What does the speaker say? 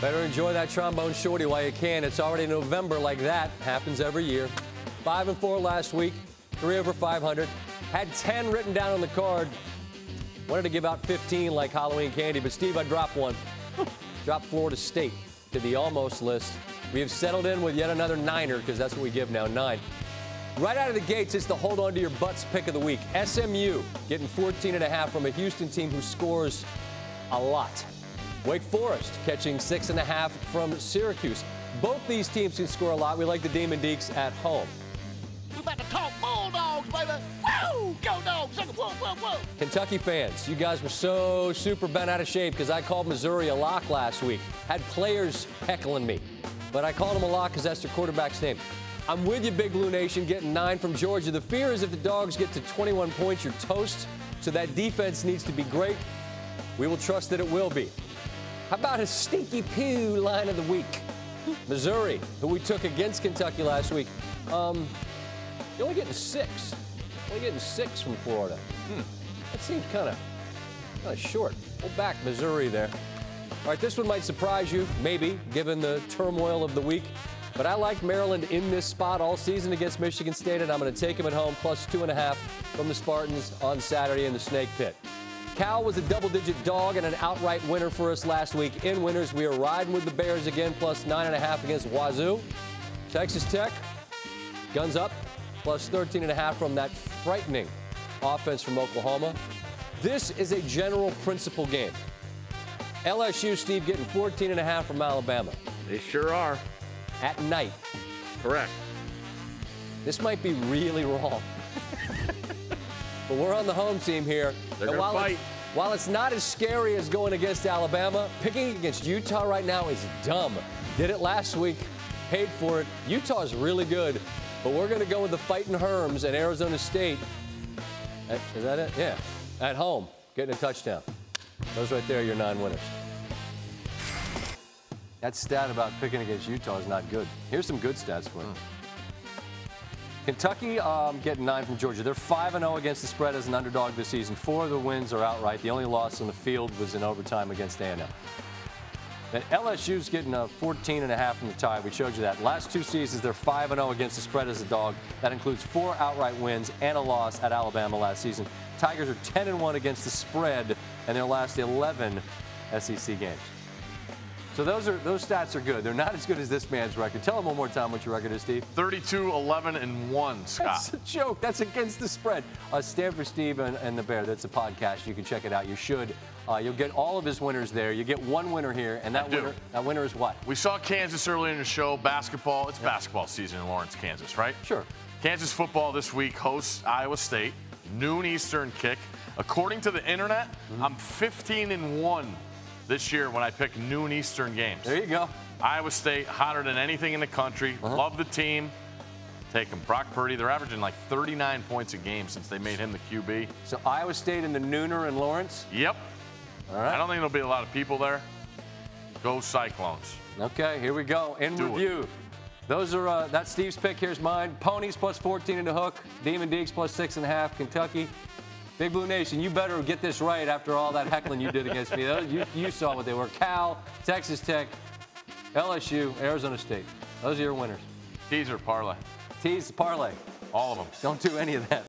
Better enjoy that trombone shorty while you can. It's already November like that. Happens every year. 5-4 last week. 3 over 500. Had 10 written down on the card. Wanted to give out 15 like Halloween candy, but Steve, I dropped one. Dropped Florida State to the almost list. We have settled in with yet another Niner because that's what we give now, 9. Right out of the gates, it's the hold on to your butts pick of the week. SMU getting 14.5 from a Houston team who scores a lot. Wake Forest catching 6.5 from Syracuse. Both these teams can score a lot. We like the Demon Deeks at home. We about to talk Bulldogs, baby. Woo! Go Dogs! Whoa, whoa, whoa. Kentucky fans, you guys were so super bent out of shape because I called Missouri a lock last week. Had players heckling me, but I called them a lock because that's their quarterback's name. I'm with you, Big Blue Nation, getting 9 from Georgia. The fear is if the Dogs get to 21 points, you're toast. So that defense needs to be great. We will trust that it will be. How about a stinky poo line of the week? Missouri, who we took against Kentucky last week. You're only getting 6. Only getting 6 from Florida. That seems kind of short. We'll back Missouri there. All right, this one might surprise you, maybe, given the turmoil of the week. But I like Maryland in this spot all season against Michigan State, and I'm going to take them at home, plus 2.5 from the Spartans on Saturday in the Snake Pit. Cal was a double-digit dog and an outright winner for us last week. In winners, we are riding with the Bears again, plus 9.5 against Wazoo. Texas Tech, guns up, plus 13.5 from that frightening offense from Oklahoma. This is a general principle game. LSU, Steve, getting 14.5 from Alabama. They sure are. At night. Correct. This might be really wrong. But we're on the home team here. They're going to fight. While it's not as scary as going against Alabama, picking against Utah right now is dumb. Did it last week, paid for it. Utah's really good, but we're going to go with the Fighting Herms at Arizona State. Is that it? Yeah. At home, getting a touchdown. Those right there are your 9 winners. That stat about picking against Utah is not good. Here's some good stats for you. Kentucky getting 9 from Georgia. They're 5-0 against the spread as an underdog this season. 4 of the wins are outright. The only loss on the field was in overtime against A&M. Then LSU's getting a 14.5 from the tie. We showed you that. Last 2 seasons, they're 5-0 against the spread as a dog. That includes 4 outright wins and a loss at Alabama last season. Tigers are 10-1 against the spread in their last 11 SEC games. So those stats are good. They're not as good as this man's record. Tell him one more time what your record is, Steve. 32-11-1, Scott. That's a joke. That's against the spread. Stanford Steve and the Bear. That's a podcast. You can check it out. You should. You'll get all of his winners there. You get 1 winner here, and that winner is what? We saw Kansas earlier in the show. Basketball. It's basketball season in Lawrence, Kansas, right? Sure. Kansas football this week hosts Iowa State. Noon Eastern kick. According to the internet, I'm 15-1. This year when I pick noon Eastern games. There you go. Iowa State, hotter than anything in the country. Love the team. Take them. Brock Purdy, they're averaging like 39 points a game since they made him the QB. So Iowa State in the nooner in Lawrence? Yep. All right. I don't think there'll be a lot of people there. Go Cyclones. Okay, here we go. In review. Those are, that's Steve's pick. Here's mine. Ponies plus 14 in the hook. Demon Deeks plus 6.5. Kentucky. Big Blue Nation, you better get this right after all that heckling you did against me. You saw what they were. Cal, Texas Tech, LSU, Arizona State. Those are your winners. Teaser parlay. Tease parlay. All of them. Don't do any of that.